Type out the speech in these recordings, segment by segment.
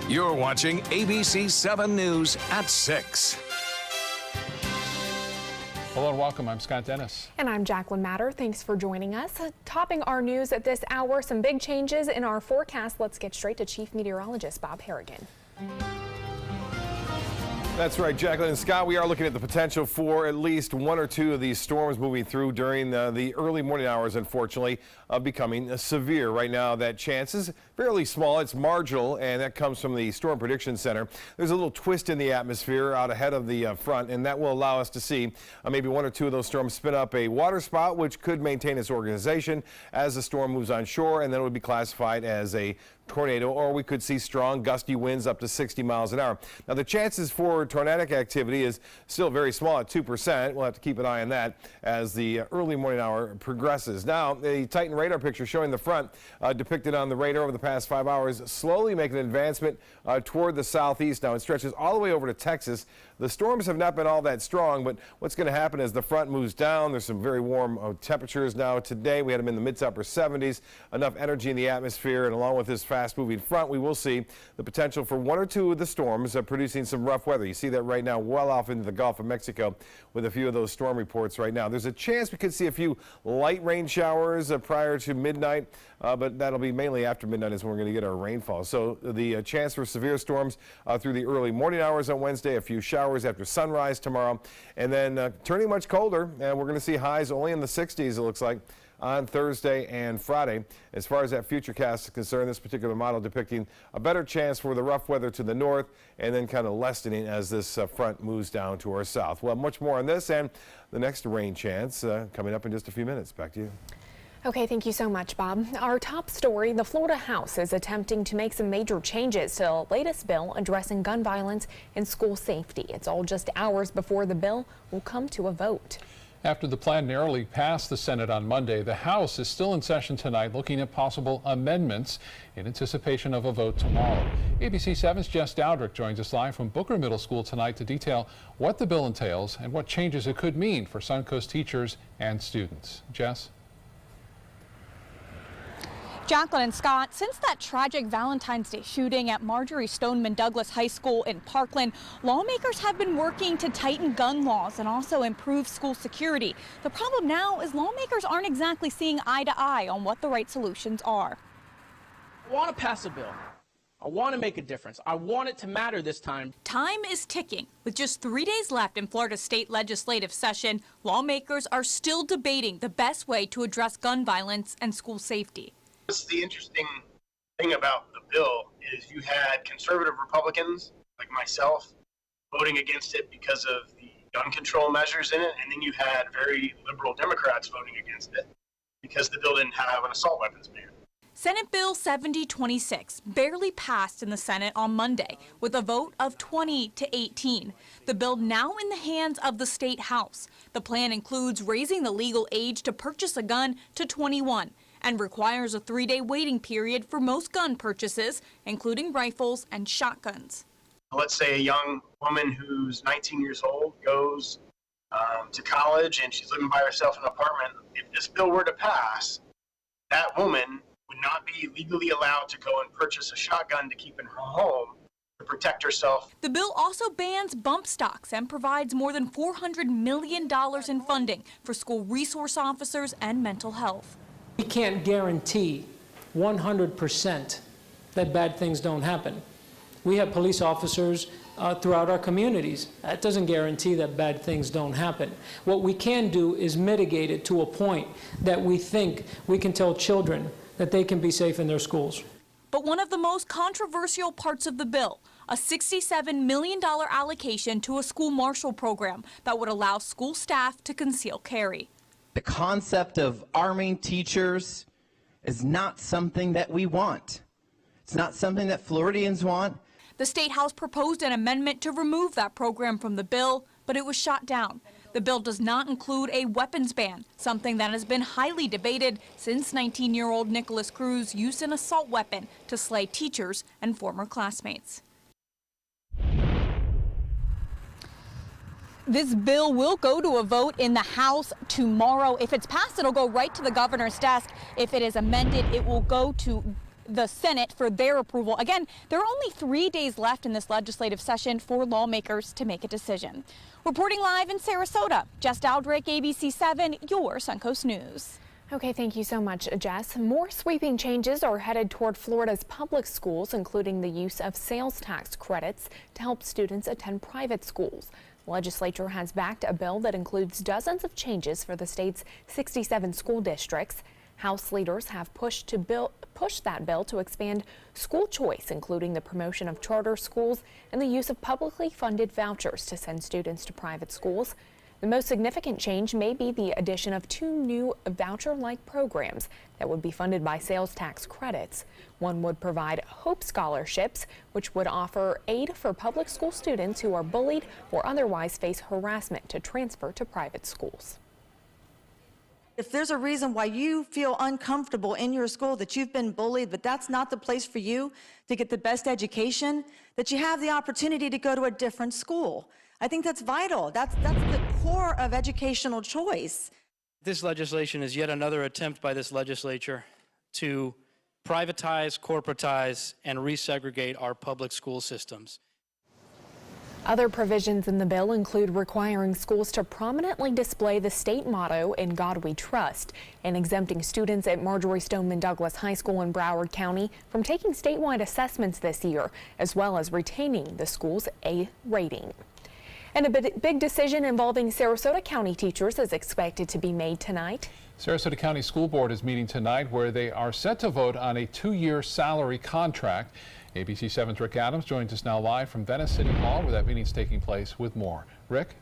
You're watching ABC7 News at 6. Hello and welcome. I'm Scott Dennis. And I'm Jacqueline Matter. Thanks for joining us. Topping our news at this hour, some big changes in our forecast. Let's get straight to Chief Meteorologist Bob Harrigan. That's right, Jacqueline and Scott. We are looking at the potential for at least one or two of these storms moving through during the early morning hours, unfortunately, of becoming severe. Right now, that chance is fairly small. It's marginal, and that comes from the Storm Prediction Center. There's a little twist in the atmosphere out ahead of the front, and that will allow us to see maybe one or two of those storms spin up a water spout, which could maintain its organization as the storm moves on shore, and then it would be classified as a tornado, or we could see strong gusty winds up to 60 miles an hour. Now, the chances for tornadic activity is still very small at 2%. We'll have to keep an eye on that as the early morning hour progresses. Now, the Titan radar picture showing the front depicted on the radar over the past 5 hours slowly making an advancement toward the southeast. Now, it stretches all the way over to Texas. The storms have not been all that strong, but what's going to happen as the front moves down, there's some very warm temperatures now today. We had them in the mid to upper 70s, enough energy in the atmosphere, and along with this fast-moving front, we will see the potential for one or two of the storms producing some rough weather. You see that right now well off into the Gulf of Mexico with a few of those storm reports right now. There's a chance we could see a few light rain showers prior to midnight, but that'll be mainly after midnight is when we're going to get our rainfall. So the chance for severe storms through the early morning hours on Wednesday, a few showers after sunrise tomorrow, and then turning much colder, and we're going to see highs only in the 60s, it looks like, on Thursday and Friday. As far as that future cast is concerned, this particular model depicting a better chance for the rough weather to the north and then kind of lessening as this front moves down to our south. We'll have much more on this and the next rain chance coming up in just a few minutes. Back to you. Okay, thank you so much, Bob. Our top story, the Florida House is attempting to make some major changes to the latest bill addressing gun violence and school safety. It's all just hours before the bill will come to a vote. After the plan narrowly passed the Senate on Monday, the House is still in session tonight looking at possible amendments in anticipation of a vote tomorrow. ABC7's Jess Dowdrick joins us live from Booker Middle School tonight to detail what the bill entails and what changes it could mean for Suncoast teachers and students. Jess? Jacqueline and Scott, since that tragic Valentine's Day shooting at Marjorie Stoneman Douglas High School in Parkland, lawmakers have been working to tighten gun laws and also improve school security. The problem now is lawmakers aren't exactly seeing eye to eye on what the right solutions are. I want to pass a bill. I want to make a difference. I want it to matter this time. Time is ticking. With just 3 days left in Florida's state legislative session, lawmakers are still debating the best way to address gun violence and school safety. The interesting thing about the bill is you had conservative Republicans like myself voting against it because of the gun control measures in it, and then you had very liberal Democrats voting against it because the bill didn't have an assault weapons ban. Senate Bill 7026 barely passed in the Senate on Monday with a vote of 20 to 18. The bill now in the hands of the State House. The plan includes raising the legal age to purchase a gun to 21 and requires a 3-day waiting period for most gun purchases, including rifles and shotguns. Let's say a young woman who's 19 years old goes to college and she's living by herself in an apartment. If this bill were to pass, that woman would not be legally allowed to go and purchase a shotgun to keep in her home to protect herself. The bill also bans bump stocks and provides more than $400 million in funding for school resource officers and mental health. We can't guarantee 100% that bad things don't happen. We have police officers throughout our communities. That doesn't guarantee that bad things don't happen. What we can do is mitigate it to a point that we think we can tell children that they can be safe in their schools. But one of the most controversial parts of the bill, a $67 million allocation to a school marshal program that would allow school staff to conceal carry. The concept of arming teachers is not something that we want. It's not something that Floridians want. The State House proposed an amendment to remove that program from the bill, but it was shot down. The bill does not include a weapons ban, something that has been highly debated since 19-year-old Nicholas Cruz used an assault weapon to slay teachers and former classmates. This bill will go to a vote in the House tomorrow. If it's passed, it'll go right to the governor's desk. If it is amended, it will go to the Senate for their approval. Again, there are only 3 days left in this legislative session for lawmakers to make a decision. Reporting live in Sarasota, Jess Dowdrick, ABC7, your Suncoast News. Okay, thank you so much, Jess. More sweeping changes are headed toward Florida's public schools, including the use of sales tax credits to help students attend private schools. The legislature has backed a bill that includes dozens of changes for the state's 67 school districts. House leaders have pushed that bill to expand school choice, including the promotion of charter schools and the use of publicly funded vouchers to send students to private schools. The most significant change may be the addition of 2 new voucher-like programs that would be funded by sales tax credits. One would provide Hope Scholarships, which would offer aid for public school students who are bullied or otherwise face harassment to transfer to private schools. If there's a reason why you feel uncomfortable in your school, that you've been bullied, but that's not the place for you to get the best education, that you have the opportunity to go to a different school. I think that's vital. That's the core of educational choice. This legislation is yet another attempt by this legislature to privatize, corporatize, and resegregate our public school systems. Other provisions in the bill include requiring schools to prominently display the state motto, "In God We Trust," and exempting students at Marjorie Stoneman Douglas High School in Broward County from taking statewide assessments this year, as well as retaining the school's A rating. And a big decision involving Sarasota County teachers is expected to be made tonight. Sarasota County School Board is meeting tonight where they are set to vote on a 2-year salary contract. ABC7's Rick Adams joins us now live from Venice City Hall where that meeting is taking place with more. Rick?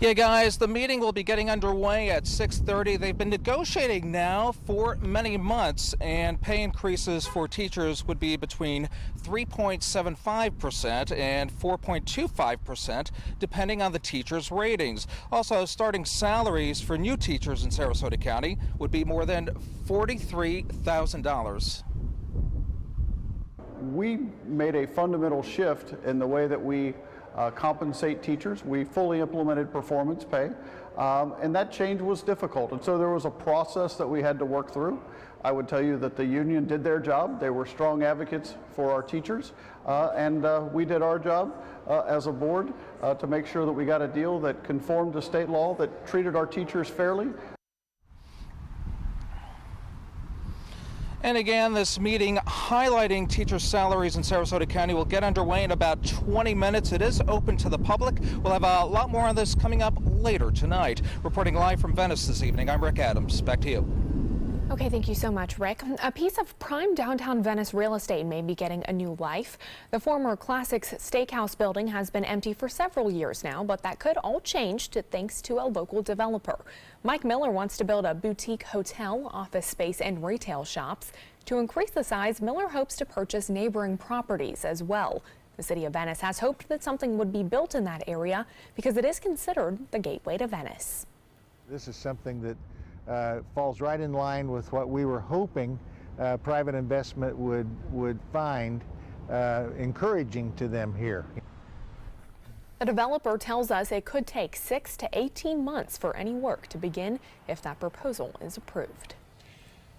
Yeah, guys, the meeting will be getting underway at 6:30. They've been negotiating now for many months, and pay increases for teachers would be between 3.75% and 4.25%, depending on the teacher's ratings. Also, starting salaries for new teachers in Sarasota County would be more than $43,000. We made a fundamental shift in the way that we compensate teachers. We fully implemented performance pay, and that change was difficult. And so there was a process that we had to work through. I would tell you that the union did their job. They were strong advocates for our teachers, and we did our job as a board to make sure that we got a deal that conformed to state law, that treated our teachers fairly. And again, this meeting highlighting teacher salaries in Sarasota County will get underway in about 20 minutes. It is open to the public. We'll have a lot more on this coming up later tonight. Reporting live from Venice this evening, I'm Rick Adams. Back to you. Okay, thank you so much, Rick. A piece of prime downtown Venice real estate may be getting a new life. The former Classics Steakhouse building has been empty for several years now, but that could all change thanks to a local developer. Mike Miller wants to build a boutique hotel, office space, and retail shops. To increase the size, Miller hopes to purchase neighboring properties as well. The city of Venice has hoped that something would be built in that area because it is considered the gateway to Venice. This is something that falls right in line with what we were hoping private investment would find encouraging to them here. The developer tells us it could take 6 to 18 months for any work to begin if that proposal is approved.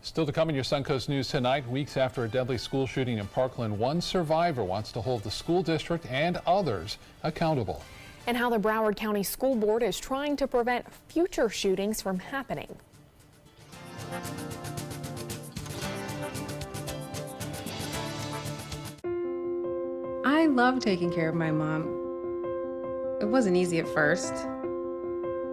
Still to come in your Suncoast News tonight, weeks after a deadly school shooting in Parkland, one survivor wants to hold the school district and others accountable. And how the Broward County School Board is trying to prevent future shootings from happening. I love taking care of my mom. It wasn't easy at first.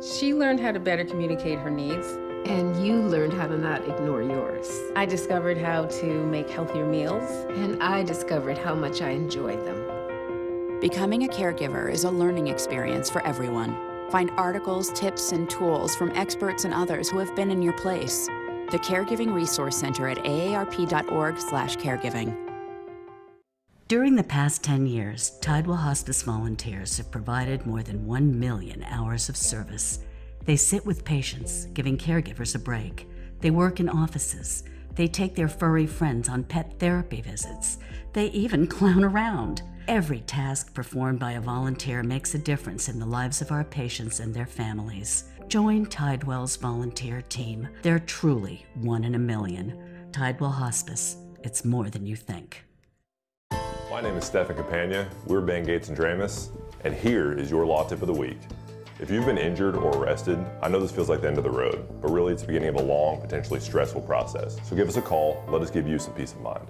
She learned how to better communicate her needs. And you learned how to not ignore yours. I discovered how to make healthier meals. And I discovered how much I enjoyed them. Becoming a caregiver is a learning experience for everyone. Find articles, tips, and tools from experts and others who have been in your place. The Caregiving Resource Center at aarp.org/caregiving. During the past 10 years, Tidewell Hospice volunteers have provided more than 1 million hours of service. They sit with patients, giving caregivers a break. They work in offices. They take their furry friends on pet therapy visits. They even clown around. Every task performed by a volunteer makes a difference in the lives of our patients and their families. Join Tidewell's volunteer team. They're truly one in a million. Tidewell Hospice. It's more than you think. My name is Stefan Campagna. We're Ben Gates and Dramus, and here is your law tip of the week. If you've been injured or arrested, I know this feels like the end of the road, but really it's the beginning of a long, potentially stressful process. So give us a call. Let us give you some peace of mind.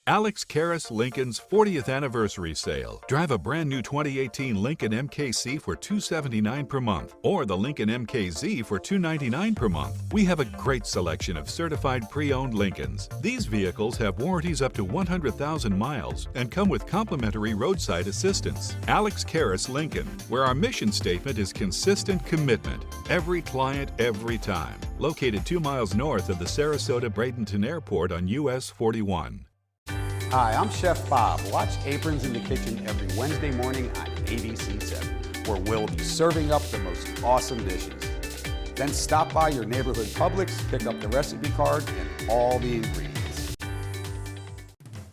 Alex Karras Lincoln's 40th anniversary sale. Drive a brand new 2018 Lincoln MKC for $279 per month or the Lincoln MKZ for $299 per month. We have a great selection of certified pre-owned Lincolns. These vehicles have warranties up to 100,000 miles and come with complimentary roadside assistance. Alex Karras Lincoln, where our mission statement is consistent commitment. Every client, every time. Located 2 miles north of the Sarasota-Bradenton Airport on US 41. Hi, I'm Chef Bob. Watch Aprons in the Kitchen every Wednesday morning on ABC7, where we'll be serving up the most awesome dishes. Then stop by your neighborhood Publix, pick up the recipe card and all the ingredients.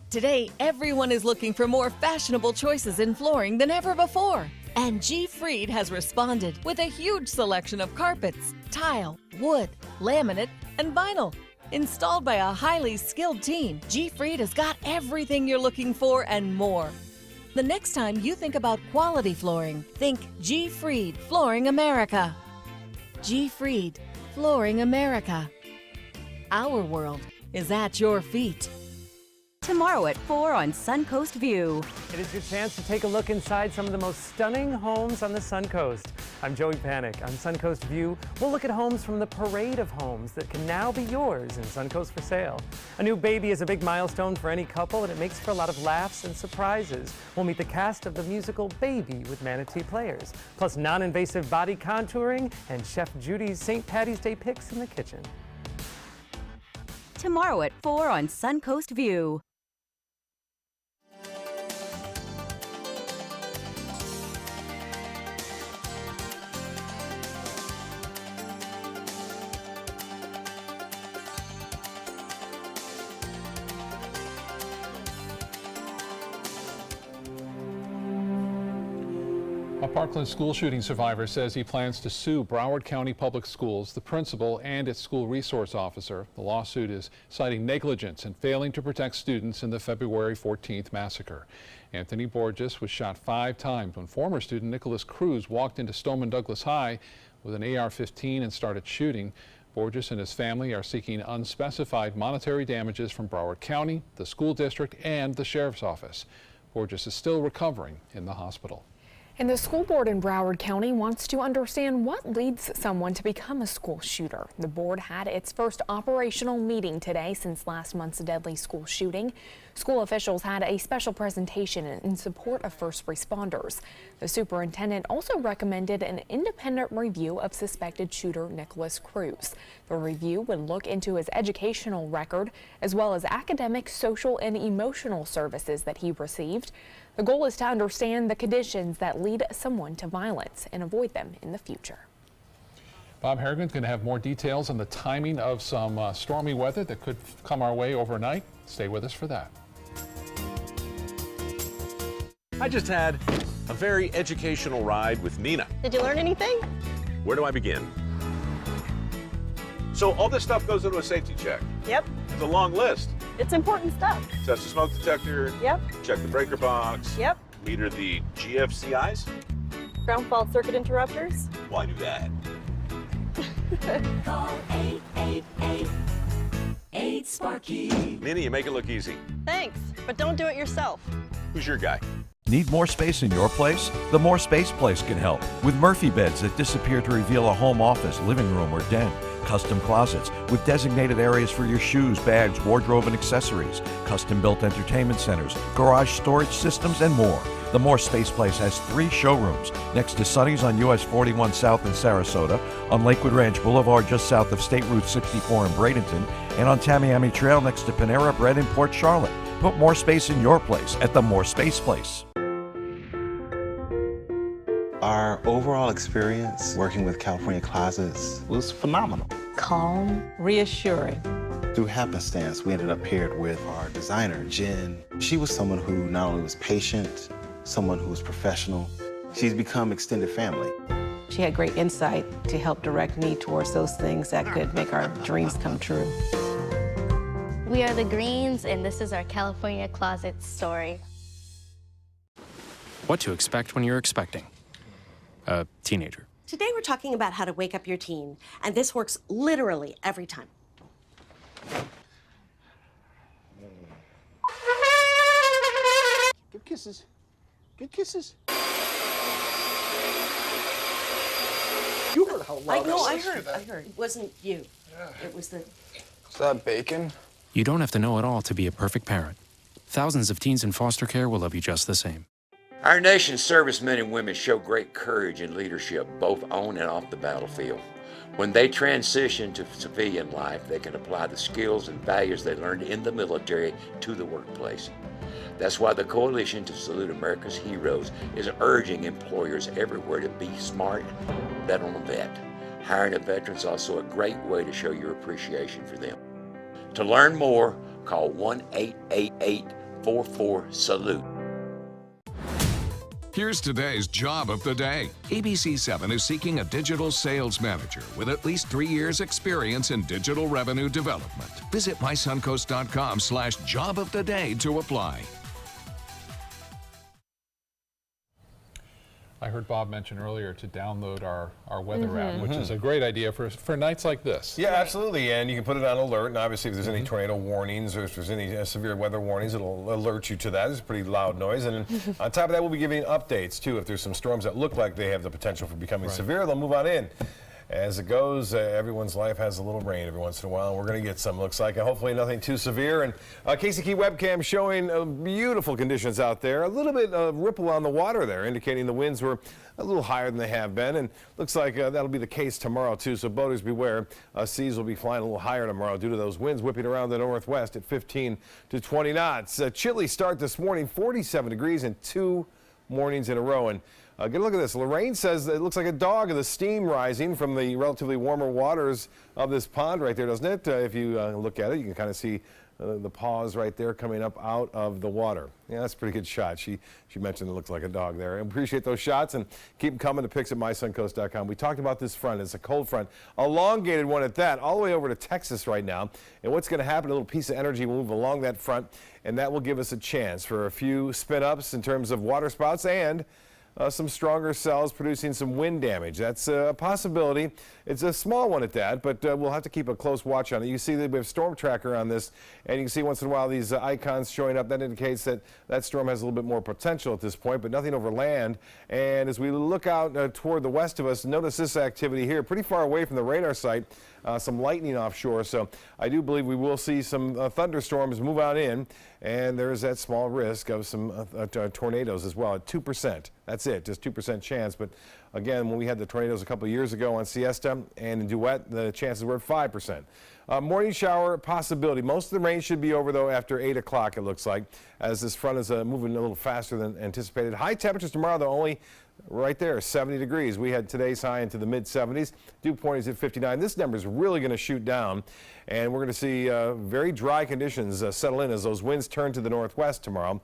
Today, everyone is looking for more fashionable choices in flooring than ever before. And G. Fried has responded with a huge selection of carpets, tile, wood, laminate, and vinyl. Installed by a highly skilled team, G. Fried has got everything you're looking for and more. The next time you think about quality flooring, think G. Fried Flooring America. G. Fried Flooring America. Our world is at your feet. Tomorrow at 4 on Suncoast View. It is your chance to take a look inside some of the most stunning homes on the Suncoast. I'm Joey Panic. On Suncoast View, we'll look at homes from the parade of homes that can now be yours in Suncoast for sale. A new baby is a big milestone for any couple, and it makes for a lot of laughs and surprises. We'll meet the cast of the musical Baby with Manatee Players, plus non-invasive body contouring and Chef Judy's St. Patty's Day picks in the kitchen. Tomorrow at 4 on Suncoast View. A Parkland school shooting survivor says he plans to sue Broward County Public Schools, the principal, and its school resource officer. The lawsuit is citing negligence and failing to protect students in the February 14th massacre. Anthony Borges was shot 5 times when former student Nicholas Cruz walked into Stoneman Douglas High with an AR-15 and started shooting. Borges and his family are seeking unspecified monetary damages from Broward County, the school district, and the sheriff's office. Borges is still recovering in the hospital. And the school board in Broward County wants to understand what leads someone to become a school shooter. The board had its first operational meeting today since last month's deadly school shooting. School officials had a special presentation in support of first responders. The superintendent also recommended an independent review of suspected shooter Nicholas Cruz. The review would look into his educational record as well as academic, social, and emotional services that he received. The goal is to understand the conditions that lead someone to violence and avoid them in the future. Bob Harrigan's going to have more details on the timing of some stormy weather that could come our way overnight. Stay with us for that. I just had a very educational ride with Nina. Did you learn anything? Where do I begin? So all this stuff goes into a safety check. Yep. It's a long list. It's important stuff. Test the smoke detector. Yep. Check the breaker box. Yep. Meter the GFCIs. Ground fault circuit interrupters. Why do that? Call 888-8-SPARKY. Nina, you make it look easy. Thanks, but don't do it yourself. Who's your guy? Need more space in your place? The More Space Place can help. With Murphy beds that disappear to reveal a home office, living room, or den. Custom closets with designated areas for your shoes, bags, wardrobe, and accessories. Custom-built entertainment centers, garage storage systems, and more. The More Space Place has 3 showrooms next to Sonny's on US 41 South in Sarasota, on Lakewood Ranch Boulevard just south of State Route 64 in Bradenton, and on Tamiami Trail next to Panera Bread in Port Charlotte. Put more space in your place at the More Space Place. Our overall experience working with California Closets was phenomenal. Calm, reassuring. Through happenstance, we ended up paired with our designer, Jen. She was someone who not only was patient, someone who was professional. She's become extended family. She had great insight to help direct me towards those things that could make our dreams come true. We are the Greens, and this is our California closet story. What to expect when you're expecting a teenager. Today we're talking about how to wake up your teen, and this works literally every time. Good kisses. Good kisses. You heard how loud I heard. It wasn't you. It was the... Is that bacon? You don't have to know it all to be a perfect parent. Thousands of teens in foster care will love you just the same. Our nation's servicemen and women show great courage and leadership, both on and off the battlefield. When they transition to civilian life, they can apply the skills and values they learned in the military to the workplace. That's why the Coalition to Salute America's Heroes is urging employers everywhere to be smart, bet on a vet. Hiring a veteran is also a great way to show your appreciation for them. To learn more, call 1-888-44-SALUTE. Here's today's job of the day. ABC7 is seeking a digital sales manager with at least 3 years experience in digital revenue development. Visit mysuncoast.com/job of the day to apply. I heard Bob mention earlier to download our weather app, which is a great idea for nights like this. Yeah, absolutely, and you can put it on alert, and obviously if there's any tornado warnings or if there's any severe weather warnings, it'll alert you to that. It's a pretty loud noise, and on top of that, we'll be giving updates, too. If there's some storms that look like they have the potential for becoming severe, they'll move on in. As it goes, everyone's life has a little rain every once in a while, and we're going to get some, looks like. Hopefully nothing too severe. And Casey Key webcam showing beautiful conditions out there. A little bit of ripple on the water there, indicating the winds were a little higher than they have been. And looks like that'll be the case tomorrow, too. So boaters beware. Seas will be flying a little higher tomorrow due to those winds whipping around the northwest at 15 to 20 knots. A chilly start this morning, 47 degrees in 2 mornings in a row. And get a look at this. Lorraine says it looks like a dog of the steam rising from the relatively warmer waters of this pond right there, doesn't it? If you look at it, you can kind of see the paws right there coming up out of the water. Yeah, that's a pretty good shot. She mentioned it looks like a dog there. I appreciate those shots and keep them coming to pics at mysuncoast.com. We talked about this front. It's a cold front, elongated one at that, all the way over to Texas right now. And what's going to happen, a little piece of energy will move along that front, and that will give us a chance for a few spin-ups in terms of water spouts and some stronger cells producing some wind damage. That's a possibility. It's a small one at that, but we'll have to keep a close watch on it. You see that we have storm tracker on this, and you can see once in a while these icons showing up. That indicates that that storm has a little bit more potential at this point, but nothing over land. And as we look out toward the west of us, notice this activity here, pretty far away from the radar site. Some lightning offshore, so I do believe we will see some thunderstorms move on in, and there is that small risk of some tornadoes as well at 2%. That's it, just 2% chance. But again, when we had the tornadoes a couple of years ago on Siesta and in Duet, the chances were at 5%. Morning shower possibility. Most of the rain should be over, though, after 8 o'clock, it looks like, as this front is moving a little faster than anticipated. High temperatures tomorrow, though, only right there, 70 degrees. We had today's high into the mid-70s. Dew point is at 59. This number is really going to shoot down, and we're going to see very dry conditions settle in as those winds turn to the northwest tomorrow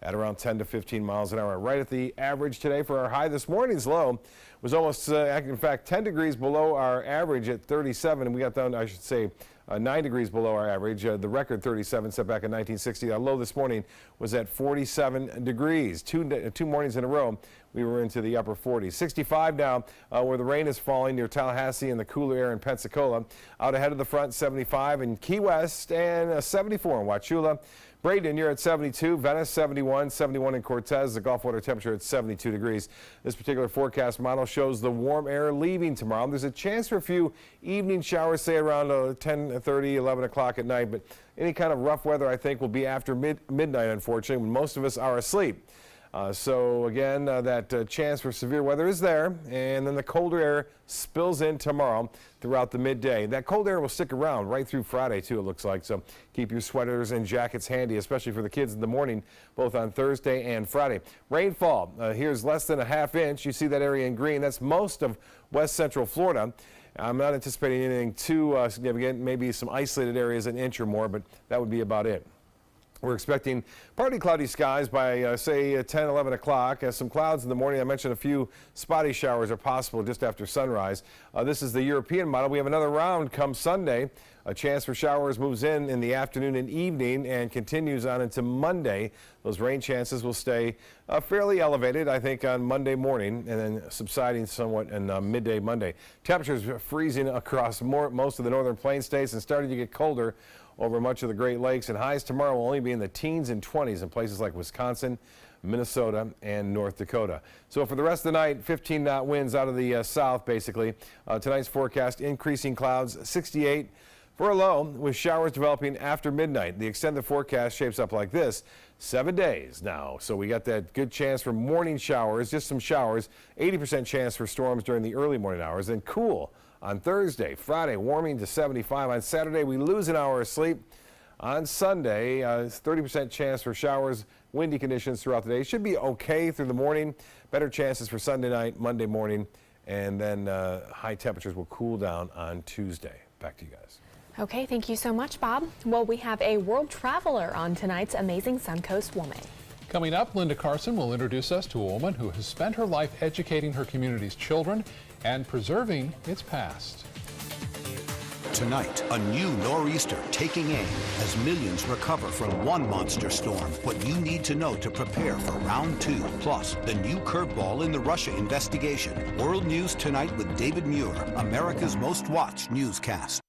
at around 10 to 15 miles an hour. Right at the average today for our high. This morning's low was almost, in fact, 10 degrees below our average at 37, and we got down, I should say, 9 degrees below our average. The record 37 set back in 1960. Our low this morning was at 47 degrees. Two mornings in a row, we were into the upper 40s. 65 now, where the rain is falling near Tallahassee and the cooler air in Pensacola. Out ahead of the front, 75 in Key West and 74 in Wauchula. Braden, you're at 72. Venice, 71. 71 in Cortez. The Gulf water temperature at 72 degrees. This particular forecast model shows the warm air leaving tomorrow. There's a chance for a few evening showers, say around 10:30, 11 o'clock at night. But any kind of rough weather, I think, will be after midnight, unfortunately, when most of us are asleep. So again, that chance for severe weather is there, and then the colder air spills in tomorrow throughout the midday. That cold air will stick around right through Friday, too, it looks like. So keep your sweaters and jackets handy, especially for the kids in the morning, both on Thursday and Friday. Rainfall, here's less than a half inch. You see that area in green. That's most of west central Florida. I'm not anticipating anything too significant, maybe some isolated areas, an inch or more, but that would be about it. We're expecting partly cloudy skies by, say, 10, 11 o'clock. Some clouds in the morning. I mentioned a few spotty showers are possible just after sunrise. This is the European model. We have another round come Sunday. A chance for showers moves in the afternoon and evening and continues on into Monday. Those rain chances will stay fairly elevated, I think, on Monday morning and then subsiding somewhat in midday Monday. Temperatures freezing across most of the northern plain states and starting to get colder over much of the Great Lakes, and highs tomorrow will only be in the teens and 20s in places like Wisconsin, Minnesota, and North Dakota. So for the rest of the night, 15-knot winds out of the south, basically. Tonight's forecast, increasing clouds, 68 for a low, with showers developing after midnight. The extended forecast shapes up like this, 7 days now. So we got that good chance for morning showers, just some showers, 80% chance for storms during the early morning hours, and cool on Thursday. Friday, warming to 75. On Saturday, we lose an hour of sleep. On Sunday, 30% chance for showers, windy conditions throughout the day. Should be okay through the morning. Better chances for Sunday night, Monday morning, and then high temperatures will cool down on Tuesday. Back to you guys. Okay, thank you so much, Bob. Well, we have a world traveler on tonight's Amazing Suncoast Woman. Coming up, Linda Carson will introduce us to a woman who has spent her life educating her community's children and preserving its past. Tonight, a new nor'easter taking aim as millions recover from one monster storm. What you need to know to prepare for round 2. Plus, the new curveball in the Russia investigation. World News Tonight with David Muir, America's most watched newscast.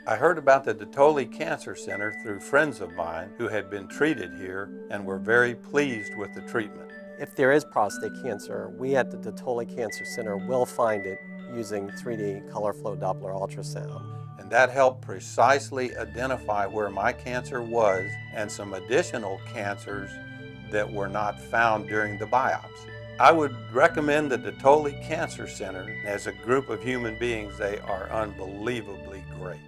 I heard about the Dotoli Cancer Center through friends of mine who had been treated here and were very pleased with the treatment. If there is prostate cancer, we at the Dotoli Cancer Center will find it using 3D color flow Doppler ultrasound. And that helped precisely identify where my cancer was and some additional cancers that were not found during the biopsy. I would recommend the Dotoli Cancer Center. As a group of human beings, they are unbelievably great.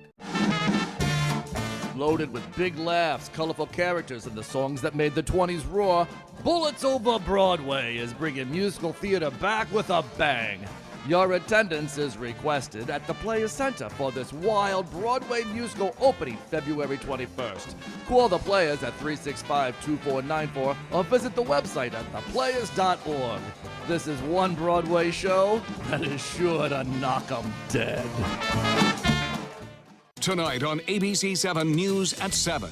Loaded with big laughs, colorful characters, and the songs that made the 20s roar, Bullets Over Broadway is bringing musical theater back with a bang. Your attendance is requested at the Players Center for this wild Broadway musical opening February 21st. Call the Players at 365-2494 or visit the website at theplayers.org. This is one Broadway show that is sure to knock 'em dead. Tonight on ABC7 News at 7.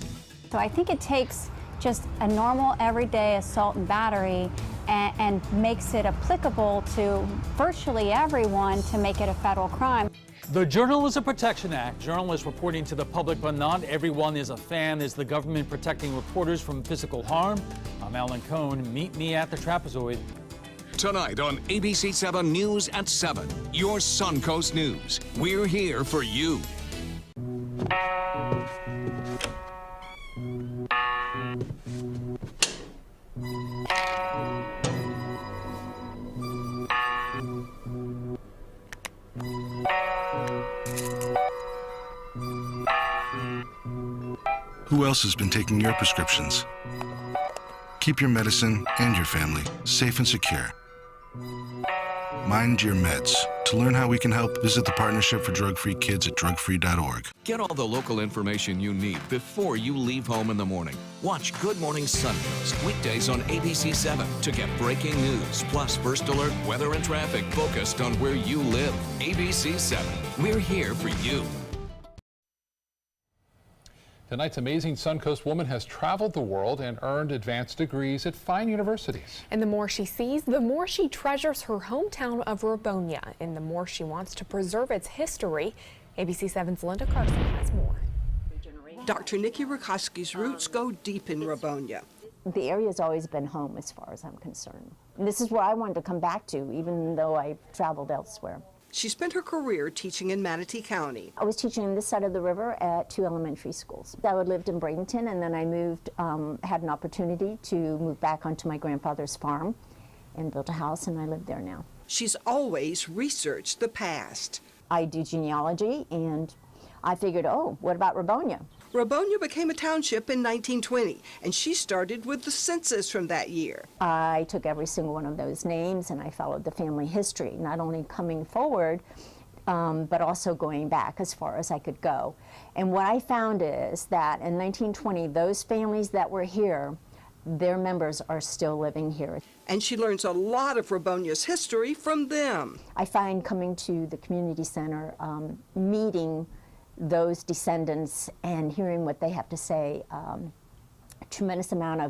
So I think it takes just a normal everyday assault and battery and makes it applicable to virtually everyone to make it a federal crime. The Journalism Protection Act, journalists reporting to the public, but not everyone is a fan. Is the government protecting reporters from physical harm? I'm Alan Cohn. Meet me at the Trapezoid. Tonight on ABC7 News at 7. Your Suncoast News. We're here for you. Who else has been taking your prescriptions? Keep your medicine and your family safe and secure. Mind your meds. To learn how we can help, visit the Partnership for Drug-Free Kids at drugfree.org. Get all the local information you need before you leave home in the morning. Watch Good Morning Suncoast weekdays on ABC7 to get breaking news, plus first alert, weather and traffic focused on where you live. ABC7, we're here for you. Tonight's Amazing Suncoast Woman has traveled the world and earned advanced degrees at fine universities. And the more she sees, the more she treasures her hometown of Rabonia, and the more she wants to preserve its history. ABC7's Linda Carson has more. Dr. Nikki Rakoski's roots go deep in Rabonia. The area's always been home as far as I'm concerned. And this is where I wanted to come back to, even though I traveled elsewhere. She spent her career teaching in Manatee County. I was teaching on this side of the river at 2 elementary schools. I lived in Bradenton, and then I moved, had an opportunity to move back onto my grandfather's farm and built a house, and I live there now. She's always researched the past. I do genealogy, and I figured, oh, what about Rabonia? Rabonia became a township in 1920, and she started with the census from that year. I took every single one of those names, and I followed the family history, not only coming forward but also going back as far as I could go. And what I found is that in 1920, those families that were here, their members are still living here. And she learns a lot of Rabonia's history from them. I find coming to the community center, meeting those descendants and hearing what they have to say, a tremendous amount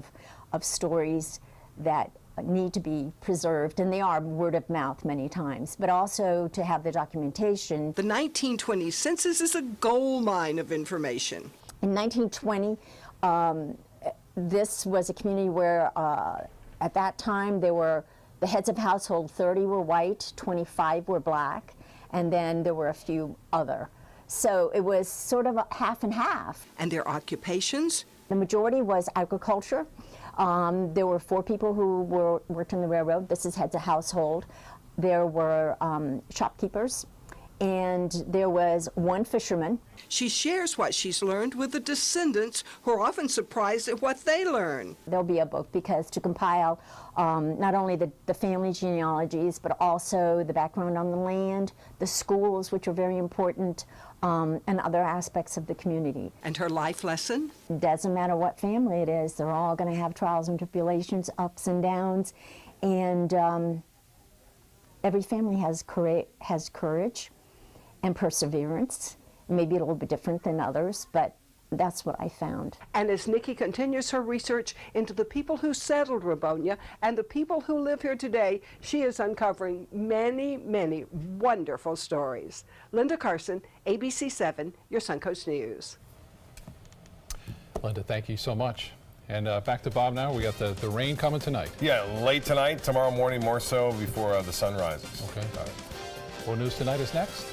of stories that need to be preserved, and they are word of mouth many times, but also to have the documentation. The 1920 census is a gold mine of information. In 1920, this was a community where at that time there were the heads of household, 30 were white, 25 were black, and then there were a few other. So it was sort of a half and half. And their occupations? The majority was agriculture. There were 4 people who worked on the railroad. This is heads of household. There were shopkeepers, and there was 1 fisherman. She shares what she's learned with the descendants, who are often surprised at what they learn. There'll be a book because to compile not only the family genealogies, but also the background on the land, the schools, which are very important, and other aspects of the community. And her life lesson? It doesn't matter what family it is, they're all going to have trials and tribulations, ups and downs, and every family has courage and perseverance. Maybe a little bit different than others, but that's what I found. And as Nikki continues her research into the people who settled Rabonia and the people who live here today, she is uncovering many, many wonderful stories. Linda Carson, ABC7, your Suncoast News. Linda, thank you so much. And back to Bob now. We got the rain coming tonight. Yeah, late tonight, tomorrow morning more so before the sun rises. Okay. More news tonight is next.